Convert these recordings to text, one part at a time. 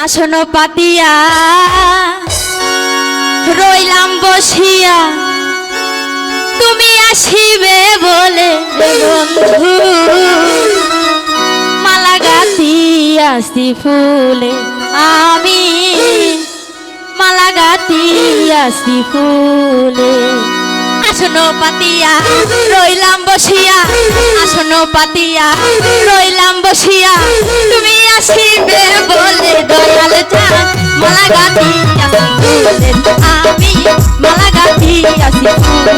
আসন পাতিয়া রইলাম বসিয়া তুমি আসিবে বলে বন্ধু মালা গাঁথিয়াছি ফুলে আমি মালা গাঁথিয়াছি ফুলে আসন পাতিয়া রইলাম বসিয়া আসন পাতিয়া রইলাম বসিয়া তুমি আসিবে বলে দয়াল চাঁদ মালা গাঁথিয়াছি ফুলে আমি মালা গাঁথিয়াছি ফুলে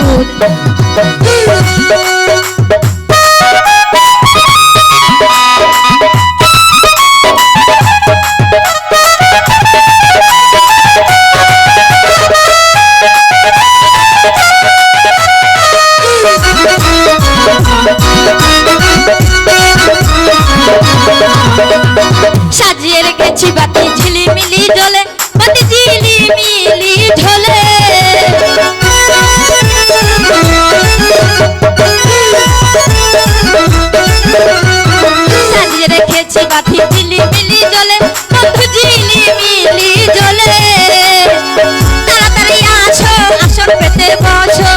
সাজিয়ে রেখেছি বাতি ঝিলিমিলি জ্বলে বাতি ঝিলিমিলি ঢলে সাজিয়ে রেখেছি বাতি ঝিলিমিলি জ্বলে বন্ধু ঝিলিমিলি জ্বলে তাড়াতাড়ি আসো আসন পেতে বসো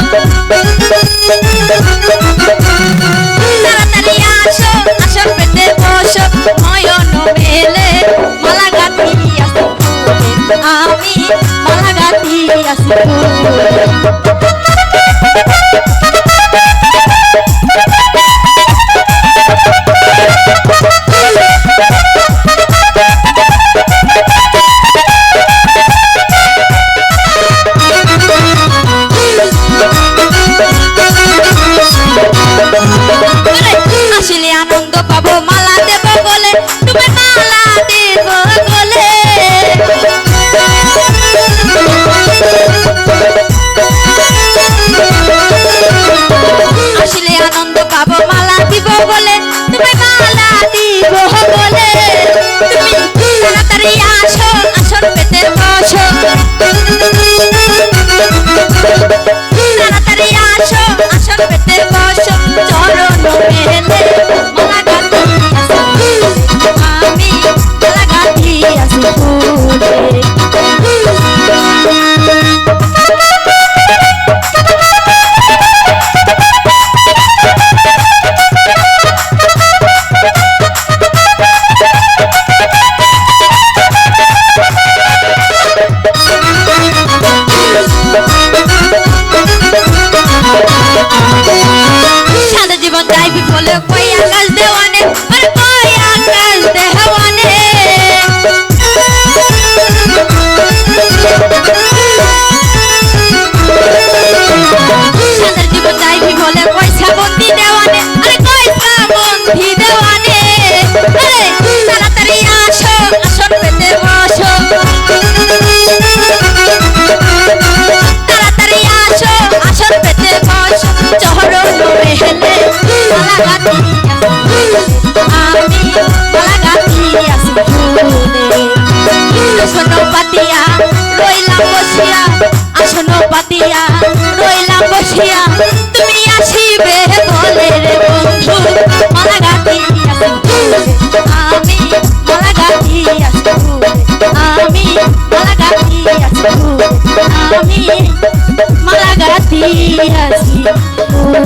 তাড়াতাড়ি আসো আসন পেতে বসো নয়ন মেলে মালা গাঁথিয়াছি ফুলে আমি মালা গাঁথিয়াছি ফুলে আসলে আনন্দ পাবো মালা দেব বলে তুমি মালা দেব বলে আসলে আনন্দ পাবো মালা দিব বলে তুমি মালা দিব বলে তুমি তাড়াতাড়ি আসো আসন পেতে বসো তাড়াতাড়ি আসো আসন পেতে বসো চরণ মেলে মালা গাঁথিয়াছি আমি মালা গাঁথিয়াছি ফুলে সারা জীবন যাই বিফলে কই আকাশ দেওয়ানে আরে কই আকাশ দেওয়ানে সারা জীবন যাই বিফলে কইসা বন্দি দেওয়ানে আরে কইসা বন্দি দেওয়ানে আরে তাড়াতাড়ি আসো আসন পেতে বসো তাড়াতাড়ি আসো আসন পেতে বসো চরণ মেলে মালা গাঁথিয়াছি আমি মালা গাঁথিয়াছি ফুলে আসন পাতিয়া রইলাম বসিয়া আসন পাতিয়া রইলাম বসিয়া তুমি আসিবে বলে রে বন্ধু মালা গাঁথিয়াছি ফুলে আমি মালা গাঁথিয়াছি ফুলে আমি মালা গাঁথিয়াছি ফুলে আমি মালা গাঁথিয়াছি ফুলে